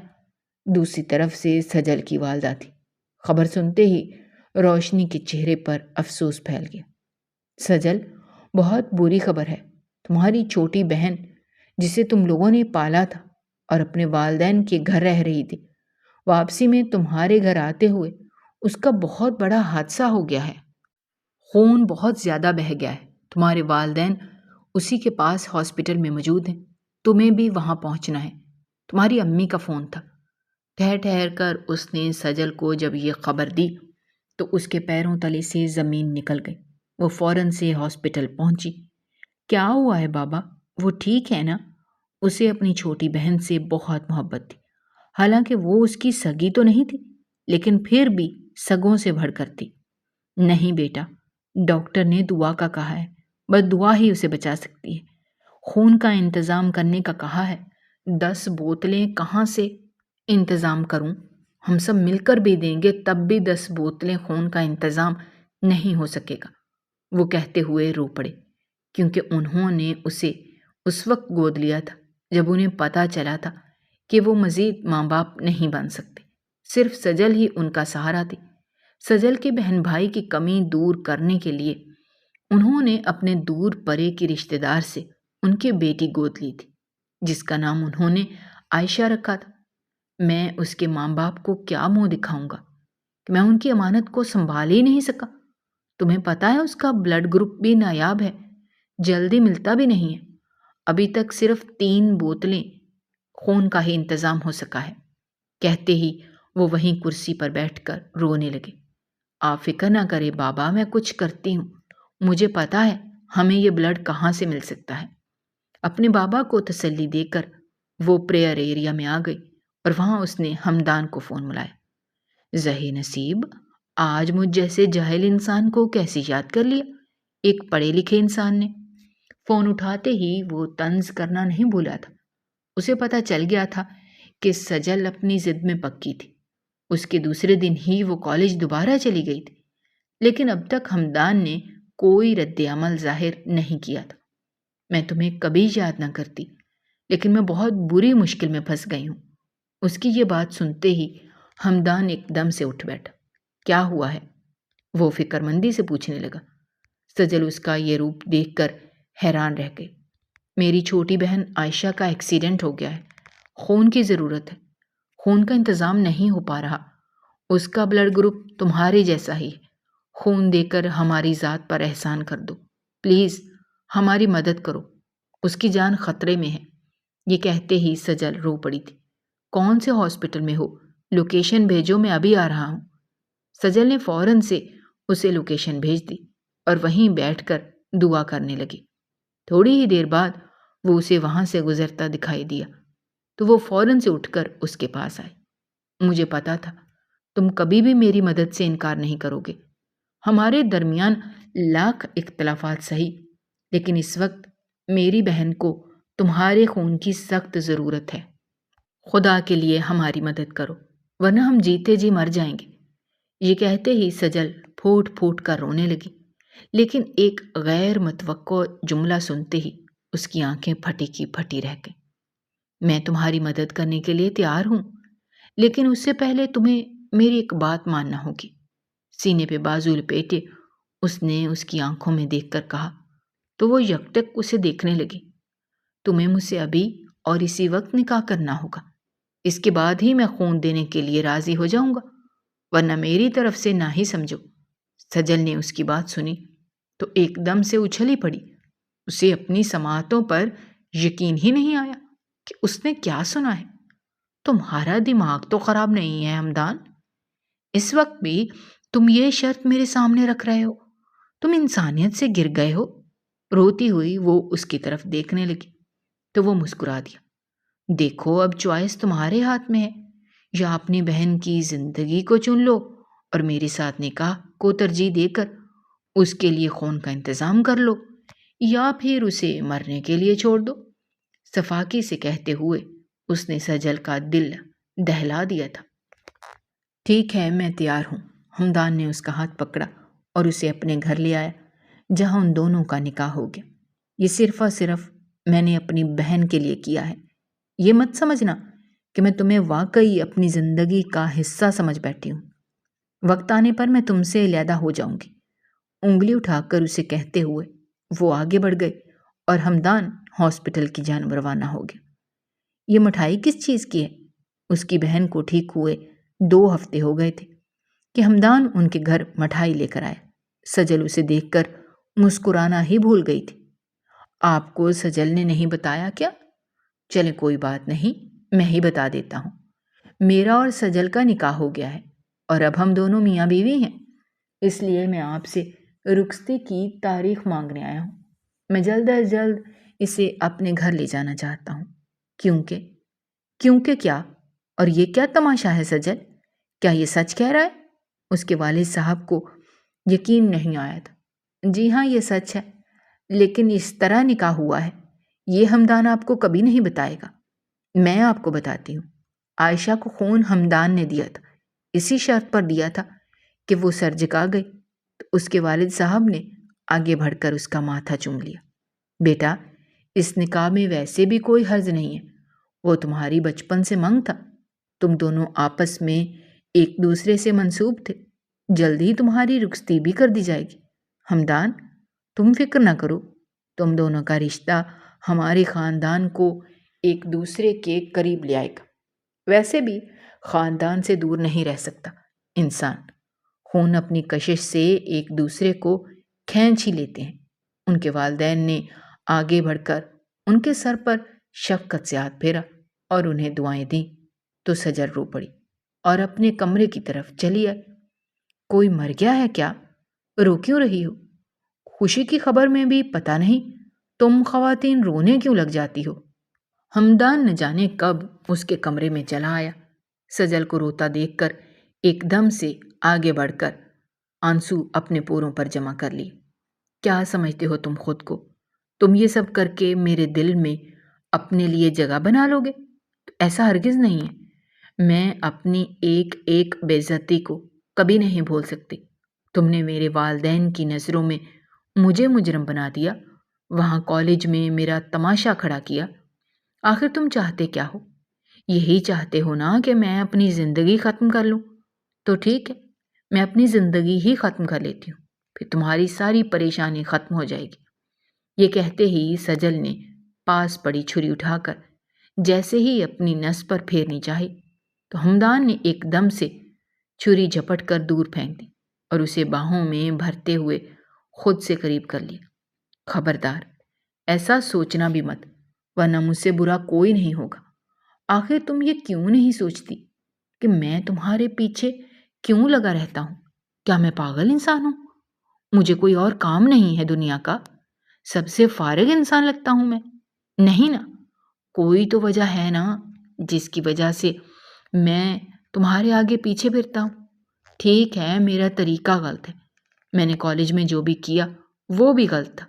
دوسری طرف سے سجل کی والدہ تھی۔ خبر سنتے ہی روشنی کے چہرے پر افسوس پھیل گیا۔ سجل بہت بری خبر ہے، تمہاری چھوٹی بہن جسے تم لوگوں نے پالا تھا اور اپنے والدین کے گھر رہ رہی تھی، واپسی میں تمہارے گھر آتے ہوئے اس کا بہت بڑا حادثہ ہو گیا ہے، خون بہت زیادہ بہہ گیا ہے، تمہارے والدین اسی کے پاس ہاسپٹل میں موجود ہیں، تمہیں بھی وہاں پہنچنا ہے، تمہاری امی کا فون تھا۔ ٹھہر کر اس نے سجل کو جب یہ خبر دی تو اس کے پیروں تلے سے زمین نکل گئی، وہ فوراً سے ہاسپٹل پہنچی۔ کیا ہوا ہے بابا، وہ ٹھیک ہے نا؟ اسے اپنی چھوٹی بہن سے بہت محبت تھی، حالانکہ وہ اس کی سگی تو نہیں تھی، لیکن پھر بھی سگوں سے بڑھ کر تھی۔ نہیں بیٹا، ڈاکٹر نے دعا کا کہا ہے، بس دعا ہی اسے بچا سکتی ہے، خون کا انتظام کرنے کا کہا ہے، 10 بوتلیں کہاں سے انتظام کروں؟ ہم سب مل کر بھی دیں گے تب بھی 10 بوتلیں خون کا انتظام نہیں ہو سکے گا، وہ کہتے ہوئے رو پڑے، کیونکہ انہوں نے اسے اس وقت گود لیا تھا جب انہیں پتہ چلا تھا کہ وہ مزید ماں باپ نہیں بن سکتے، صرف سجل ہی ان کا سہارا تھی۔ سجل کے بہن بھائی کی کمی دور کرنے کے لیے انہوں نے اپنے دور پرے کی رشتہ دار سے ان کی بیٹی گود لی تھی، جس کا نام انہوں نے عائشہ رکھا تھا۔ میں اس کے ماں باپ کو کیا منہ دکھاؤں گا کہ میں ان کی امانت کو سنبھال ہی نہیں سکا؟ تمہیں پتہ ہے اس کا بلڈ گروپ بھی نایاب ہے، جلدی ملتا بھی نہیں ہے، ابھی تک صرف 3 بوتلیں خون کا ہی انتظام ہو سکا ہے۔ کہتے ہی وہ وہیں کرسی پر بیٹھ کر رونے لگے۔ آپ فکر نہ کرے بابا، میں کچھ کرتی ہوں، مجھے پتا ہے ہمیں یہ بلڈ کہاں سے مل سکتا ہے۔ اپنے بابا کو تسلی دے کر وہ پریئر ایریا میں آ گئی اور وہاں اس نے ہمدان کو فون ملایا۔ ذہی نصیب، آج مجھ جیسے جاہل انسان کو کیسے یاد کر لیا ایک پڑھے لکھے انسان نے۔ فون اٹھاتے ہی وہ طنز کرنا نہیں بھولا تھا، اسے پتا چل گیا تھا کہ سجل اپنی ضد میں پکی تھی۔ اس کے دوسرے دن ہی وہ کالج دوبارہ چلی گئی تھی، لیکن اب تک ہمدان نے کوئی رد عمل ظاہر نہیں کیا تھا۔ میں تمہیں کبھی یاد نہ کرتی، لیکن میں بہت بری مشکل میں پھنس گئی ہوں۔ اس کی یہ بات سنتے ہی ہمدان ایک دم سے اٹھ بیٹھا۔ کیا ہوا ہے؟ وہ فکر مندی سے پوچھنے لگا۔ سجل اس کا یہ روپ دیکھ کر حیران رہ گئی۔ میری چھوٹی بہن عائشہ کا ایکسیڈنٹ ہو گیا ہے، خون کی ضرورت ہے، خون کا انتظام نہیں ہو پا رہا، اس کا بلڈ گروپ تمہارے جیسا ہی ہے، خون دے کر ہماری ذات پر احسان کر دو، پلیز ہماری مدد کرو، اس کی جان خطرے میں ہے۔ یہ کہتے ہی سجل رو پڑی تھی۔ کون سے ہاسپٹل میں ہو؟ لوکیشن بھیجو، میں ابھی آ رہا ہوں۔ سجل نے فوراً سے اسے لوکیشن بھیج دی اور وہیں بیٹھ کر دعا کرنے لگی۔ تھوڑی ہی دیر بعد وہ اسے وہاں سے گزرتا دکھائی دیا تو وہ فوراً سے اٹھ کر اس کے پاس آئی۔ مجھے پتا تھا تم کبھی بھی میری مدد سے انکار نہیں کرو گے، ہمارے درمیان لاکھ اختلافات سہی، لیکن اس وقت میری بہن کو تمہارے خون کی سخت ضرورت ہے، خدا کے لیے ہماری مدد کرو ورنہ ہم جیتے جی مر جائیں گے۔ یہ کہتے ہی سجل پھوٹ پھوٹ کر رونے لگی، لیکن ایک غیر متوقع جملہ سنتے ہی اس کی آنکھیں پھٹی کی پھٹی رہ گئیں۔ میں تمہاری مدد کرنے کے لیے تیار ہوں، لیکن اس سے پہلے تمہیں میری ایک بات ماننا ہوگی۔ سینے پہ بازو لپیٹے اس نے اس کی آنکھوں میں دیکھ کر کہا، تو وہ یکٹک اسے دیکھنے لگی۔ تمہیں مجھ سے ابھی اور اسی وقت نکاح کرنا ہوگا، اس کے بعد ہی میں خون دینے کے لیے راضی ہو جاؤں گا، ورنہ میری طرف سے نہ ہی سمجھو۔ سجل نے اس کی بات سنی تو ایک دم سے اچھلی پڑی۔ اسے اپنی سماعتوں پر یقین ہی نہیں آیا کہ اس نے کیا سنا ہے۔ تمہارا دماغ تو خراب نہیں ہے ہمدان؟ اس وقت بھی تم یہ شرط میرے سامنے رکھ رہے ہو؟ تم انسانیت سے گر گئے ہو؟ روتی ہوئی وہ اس کی طرف دیکھنے لگی تو وہ مسکرا دیا۔ دیکھو اب چوائس تمہارے ہاتھ میں ہے، یا اپنی بہن کی زندگی کو چن لو اور میرے ساتھ نکاح کو ترجیح دے کر اس کے لیے خون کا انتظام کر لو، یا پھر اسے مرنے کے لیے چھوڑ دو۔ صفاقی سے کہتے ہوئے اس نے سجل کا دل دہلا دیا تھا۔ ٹھیک ہے، میں تیار ہوں۔ ہمدان نے اس کا ہاتھ پکڑا اور اسے اپنے گھر لے آیا جہاں ان دونوں کا نکاح ہو گیا۔ یہ صرف اور صرف میں نے اپنی بہن کے لیے کیا ہے، یہ مت سمجھنا کہ میں تمہیں واقعی اپنی زندگی کا حصہ سمجھ بیٹھی ہوں۔ وقت آنے پر میں تم سے علیحدہ ہو جاؤں گی۔ انگلی اٹھا کر اسے کہتے ہوئے وہ آگے بڑھ گئے اور ہمدان ہاسپٹل کی جانب روانہ ہو گیا۔ یہ مٹھائی کس چیز کی ہے؟ اس کی بہن کو ٹھیک ہوئے 2 ہفتے ہو گئے تھے کہ ہمدان ان کے گھر مٹھائی لے کر آیا۔ سجل اسے دیکھ کر مسکرانا ہی بھول گئی تھی۔ آپ کو سجل نے نہیں بتایا کیا؟ چلے کوئی بات نہیں، میں ہی بتا دیتا ہوں۔ میرا اور سجل کا نکاح ہو گیا ہے اور اب ہم دونوں میاں بیوی ہیں، اس لیے میں آپ سے رخصتی کی تاریخ مانگنے آیا ہوں۔ میں جلد از جلد اسے اپنے گھر لے جانا چاہتا ہوں۔ کیونکہ کیا؟ اور یہ کیا تماشا ہے سجل؟ کیا یہ سچ کہہ رہا ہے؟ اس کے والد صاحب کو یقین نہیں آیا تھا۔ جی ہاں، یہ سچ ہے، لیکن اس طرح نکاح ہوا ہے یہ ہمدان آپ کو کبھی نہیں بتائے گا۔ میں آپ کو بتاتی ہوں۔ عائشہ کو خون ہمدان نے دیا تھا، اسی شرط پر دیا تھا کہ وہ سرجکا گئی تو اس کے والد صاحب نے آگے بڑھ کر اس کا ماتھا چوم لیا۔ بیٹا، اس نکاح میں ویسے بھی کوئی حرج نہیں ہے، وہ تمہاری بچپن سے منگ تھا، تم دونوں آپس میں ایک دوسرے سے منسوب تھے، جلد ہی تمہاری رخصتی بھی کر دی جائے گی۔ ہمدان، تم فکر نہ کرو، تم دونوں کا رشتہ ہمارے خاندان کو ایک دوسرے کے قریب لے آئے گا۔ ویسے بھی خاندان سے دور نہیں رہ سکتا انسان، خون اپنی کشش سے ایک دوسرے کو کھینچ ہی لیتے ہیں۔ ان کے والدین نے آگے بڑھ کر ان کے سر پر شفقت سے ہاتھ پھیرا اور انہیں دعائیں دیں تو سجل رو پڑی اور اپنے کمرے کی طرف چلی آئی۔ کوئی مر گیا ہے کیا؟ رو کیوں رہی ہو؟ خوشی کی خبر میں بھی پتہ نہیں تم خواتین رونے کیوں لگ جاتی ہو؟ ہمدان نہ جانے کب اس کے کمرے میں چلا آیا۔ سجل کو روتا دیکھ کر ایک دم سے آگے بڑھ کر آنسو اپنے پوروں پر جمع کر لیے۔ کیا سمجھتے ہو تم خود کو؟ تم یہ سب کر کے میرے دل میں اپنے لیے جگہ بنا لو گے؟ ایسا ہرگز نہیں ہے۔ میں اپنی ایک ایک بے عزتی کو کبھی نہیں بھول سکتی۔ تم نے میرے والدین کی نظروں میں مجھے مجرم بنا دیا، وہاں کالج میں میرا تماشا کھڑا کیا۔ آخر تم چاہتے کیا ہو؟ یہی چاہتے ہو نا کہ میں اپنی زندگی ختم کر لوں؟ تو ٹھیک ہے، میں اپنی زندگی ہی ختم کر لیتی ہوں، پھر تمہاری ساری پریشانی ختم ہو جائے گی۔ یہ کہتے ہی سجل نے پاس پڑی چھری اٹھا کر جیسے ہی اپنی نس پر پھیرنی چاہی تو ہمدان نے ایک دم سے چھری جھپٹ کر دور پھینک دی اور اسے باہوں میں بھرتے ہوئے خود سے قریب کر لیا۔ خبردار، ایسا سوچنا بھی مت، ورنہ مجھ سے برا کوئی نہیں ہوگا۔ آخر تم یہ کیوں نہیں سوچتی کہ میں تمہارے پیچھے کیوں لگا رہتا ہوں؟ کیا میں پاگل انسان ہوں؟ مجھے کوئی اور کام نہیں ہے دنیا کا؟ سب سے فارغ انسان لگتا ہوں میں؟ نہیں نا، کوئی تو وجہ ہے نا جس کی وجہ سے میں تمہارے آگے پیچھے پھرتا ہوں۔ ٹھیک ہے، میرا طریقہ غلط ہے، میں نے کالج میں جو بھی کیا وہ بھی غلط تھا،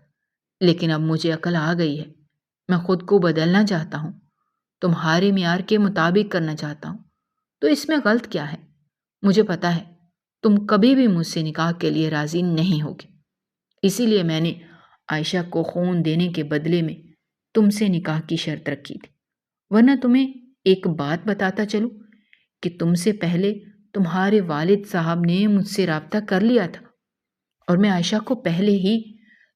لیکن اب مجھے عقل آ گئی ہے، میں خود کو بدلنا چاہتا ہوں، تمہارے معیار کے مطابق کرنا چاہتا ہوں، تو اس میں غلط کیا ہے؟ مجھے پتا ہے تم کبھی بھی مجھ سے نکاح کے لیے راضی نہیں ہوگے، اسی لیے میں نے عائشہ کو خون دینے کے بدلے میں تم سے نکاح کی شرط رکھی تھی۔ ورنہ تمہیں ایک بات بتاتا چلوں کہ تم سے پہلے تمہارے والد صاحب نے مجھ سے رابطہ کر لیا تھا اور میں عائشہ کو پہلے ہی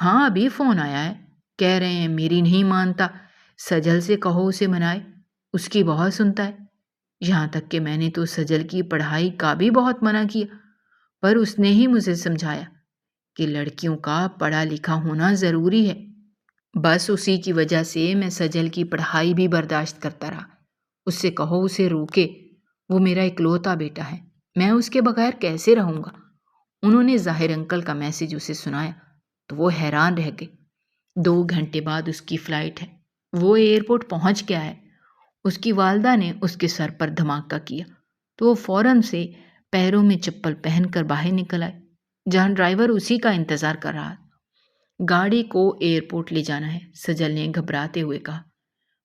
ہاں ابھی فون آیا ہے، کہہ رہے ہیں میری نہیں مانتا، سجل سے کہو اسے منائے، اس کی بہت سنتا ہے۔ یہاں تک کہ میں نے تو سجل کی پڑھائی کا بھی بہت منع کیا، پر اس نے ہی مجھے سمجھایا کہ لڑکیوں کا پڑھا لکھا ہونا ضروری ہے۔ بس اسی کی وجہ سے میں سجل کی پڑھائی بھی برداشت کرتا رہا۔ اس سے کہو اسے روکے، وہ میرا اکلوتا بیٹا ہے، میں اس کے بغیر کیسے رہوں گا۔ انہوں نے ظاہر انکل کا میسج اسے سنایا تو وہ حیران رہ گئے۔ 2 گھنٹے بعد اس کی فلائٹ ہے، وہ ایئرپورٹ پہنچ گیا ہے۔ اس کی والدہ نے اس کے سر پر دھماکہ کیا تو وہ فوراً سے پیروں میں چپل پہن کر باہر نکل آئے، جہاں ڈرائیور اسی کا انتظار کر رہا۔ گاڑی کو ایئرپورٹ لے جانا ہے، سجل نے گھبراتے ہوئے کہا۔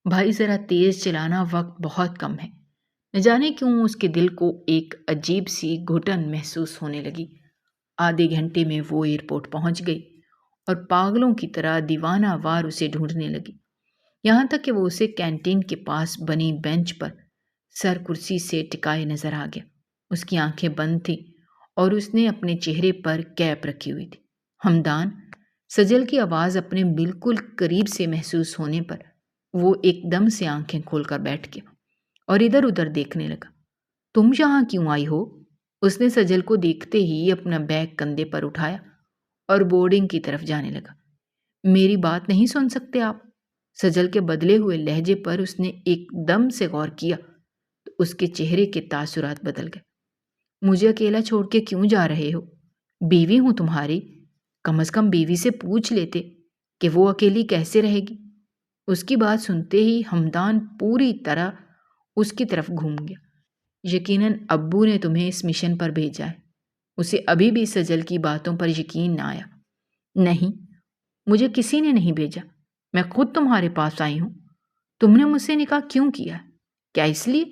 بھائی ذرا تیز چلانا، وقت بہت کم ہے۔ نہ جانے کیوں اس کے دل کو ایک عجیب سی گھٹن محسوس ہونے لگی۔ آدھے گھنٹے میں وہ ایئرپورٹ پہنچ گئی اور پاگلوں کی طرح دیوانہ وار اسے ڈھونڈنے لگی، یہاں تک کہ وہ اسے کینٹین کے پاس بنی بینچ پر سر کرسی سے ٹکائے نظر آ گیا۔ اس کی آنکھیں بند تھیں اور اس نے اپنے چہرے پر کیپ رکھی ہوئی تھی۔ ہمدان، سجل کی آواز اپنے بالکل قریب سے محسوس ہونے پر وہ ایک دم سے آنکھیں کھول کر بیٹھ گیا اور ادھر ادھر دیکھنے لگا۔ تم یہاں کیوں آئی ہو؟ اس نے سجل کو دیکھتے ہی اپنا بیگ کندھے پر اٹھایا اور بورڈنگ کی طرف جانے لگا۔ میری بات نہیں سن سکتے آپ؟ سجل کے بدلے ہوئے لہجے پر اس نے ایک دم سے غور کیا تو اس کے چہرے کے تاثرات بدل گئے۔ مجھے اکیلا چھوڑ کے کیوں جا رہے ہو؟ بیوی ہوں تمہاری، کم از کم بیوی سے پوچھ لیتے کہ وہ اکیلی کیسے رہے گی۔ اس کی بات سنتے ہی ہمدان پوری طرح اس کی طرف گھوم گیا۔ یقیناً ابو نے تمہیں اس مشن پر بھیجا ہے۔ اسے ابھی بھی سجل کی باتوں پر یقین نہ آیا۔ نہیں، مجھے کسی نے نہیں بھیجا، میں خود تمہارے پاس آئی ہوں۔ تم نے مجھ سے نکاح کیوں کیا؟ کیا اس لیے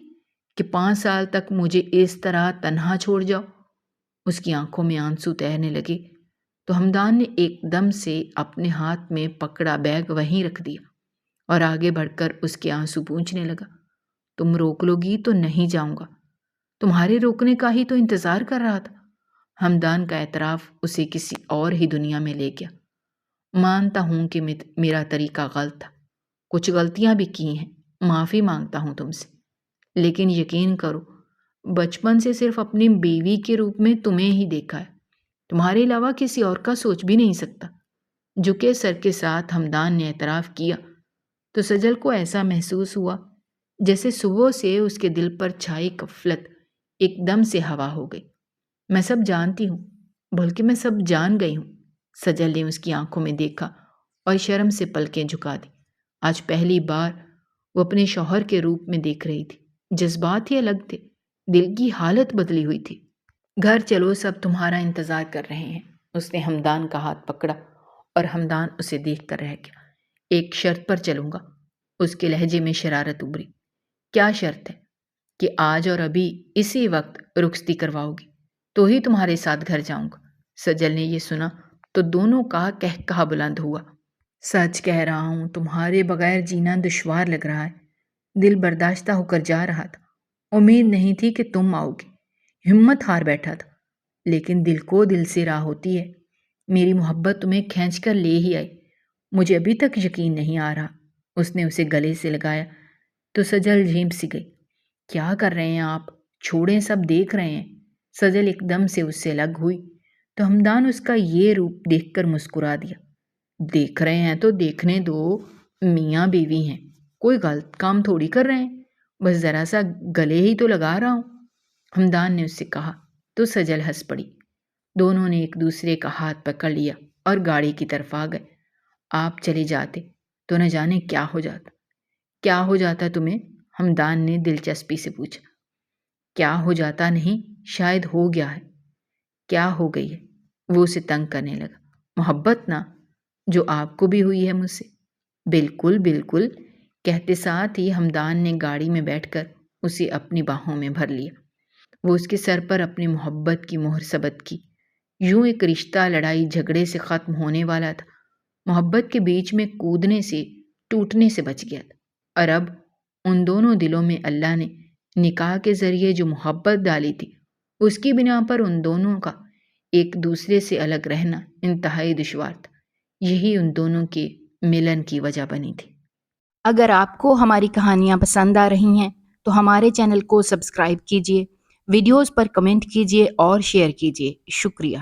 کہ 5 سال تک مجھے اس طرح تنہا چھوڑ جاؤ؟ اس کی آنکھوں میں آنسو تیرنے لگے تو ہمدان نے ایک دم سے اپنے ہاتھ میں پکڑا بیگ وہیں رکھ دیا اور آگے بڑھ کر اس کے آنسو پونچھنے لگا۔ تم روک لو گی تو نہیں جاؤں گا، تمہارے روکنے کا ہی تو انتظار کر رہا تھا۔ ہمدان کا اعتراف اسے کسی اور ہی دنیا میں لے گیا۔ مانتا ہوں کہ میرا طریقہ غلط تھا، کچھ غلطیاں بھی کی ہیں، معافی مانگتا ہوں تم سے، لیکن یقین کرو بچپن سے صرف اپنی بیوی کے روپ میں تمہیں ہی دیکھا ہے، تمہارے علاوہ کسی اور کا سوچ بھی نہیں سکتا۔ جھکے سر کے ساتھ ہمدان نے اعتراف کیا تو سجل کو ایسا محسوس ہوا جیسے صبح سے اس کے دل پر چھائی غفلت ایک دم سے ہوا ہو گئی۔ میں سب جانتی ہوں، بلکہ میں سب جان گئی ہوں۔ سجل نے اس کی آنکھوں میں دیکھا اور شرم سے پلکیں جھکا دی۔ آج پہلی بار وہ اپنے شوہر کے روپ میں دیکھ رہی تھی۔ جذبات ہی الگ تھے، دل کی حالت بدلی ہوئی تھی۔ گھر چلو، سب تمہارا انتظار کر رہے ہیں۔ اس نے ہمدان کا ہاتھ پکڑا اور ہمدان اسے دیکھ کر رہ گیا۔ ایک شرط پر چلوں گا۔ اس کے لہجے میں شرارت ابھری۔ کیا شرط ہے؟ کہ آج اور ابھی اسی وقت رخصتی کرواؤ گی تو ہی تمہارے ساتھ گھر جاؤں گا۔ سجل نے یہ سنا تو دونوں کا قہقہہ بلند ہوا۔ سچ کہہ رہا ہوں، تمہارے بغیر جینا دشوار لگ رہا ہے۔ دل برداشتہ ہو کر جا رہا تھا، امید نہیں تھی کہ تم آؤ گے، ہمت ہار بیٹھا تھا، لیکن دل کو دل سے راہ ہوتی ہے۔ میری محبت تمہیں کھینچ کر لے ہی آئی، مجھے ابھی تک یقین نہیں آ رہا۔ اس نے اسے گلے سے لگایا تو سجل جھیم سی گئی۔ کیا کر رہے ہیں آپ؟ چھوڑیں، سب دیکھ رہے ہیں۔ سجل ایک دم سے اس سے لگ ہوئی تو ہمدان اس کا یہ روپ دیکھ کر مسکرا دیا۔ دیکھ رہے ہیں تو دیکھنے دو، میاں بیوی ہیں، کوئی غلط کام تھوڑی کر رہے ہیں، بس ذرا سا گلے ہی تو لگا رہا ہوں، ہمدان نے اس سے کہا تو سجل ہنس پڑی۔ دونوں نے ایک دوسرے کا ہاتھ پکڑ لیا اور گاڑی کی طرف آ گئے۔ آپ چلے جاتے تو نہ جانے کیا ہو جاتا۔ کیا ہو جاتا تمہیں؟ ہمدان نے دلچسپی سے پوچھا۔ کیا ہو جاتا نہیں، شاید ہو گیا ہے۔ کیا ہو گئی ہے؟ وہ اسے تنگ کرنے لگا۔ محبت نا، جو آپ کو بھی ہوئی ہے مجھ سے۔ بالکل بالکل، کہتے ساتھ ہی ہمدان نے گاڑی میں بیٹھ کر اسے اپنی باہوں میں بھر لیا۔ وہ اس کے سر پر اپنی محبت کی مہر ثبت کی۔ یوں ایک رشتہ لڑائی جھگڑے سے ختم ہونے والا تھا، محبت کے بیچ میں کودنے سے ٹوٹنے سے بچ گیا تھا، اور اب ان دونوں دلوں میں اللہ نے نکاح کے ذریعے جو محبت ڈالی تھی، اس کی بنا پر ان دونوں کا ایک دوسرے سے الگ رہنا انتہائی دشوار تھا۔ یہی ان دونوں کے ملن کی وجہ بنی تھی۔ اگر آپ کو ہماری کہانیاں پسند آ رہی ہیں تو ہمارے چینل کو سبسکرائب کیجیے، ویڈیوز پر کمنٹ کیجیے اور شیئر کیجیے۔ شکریہ۔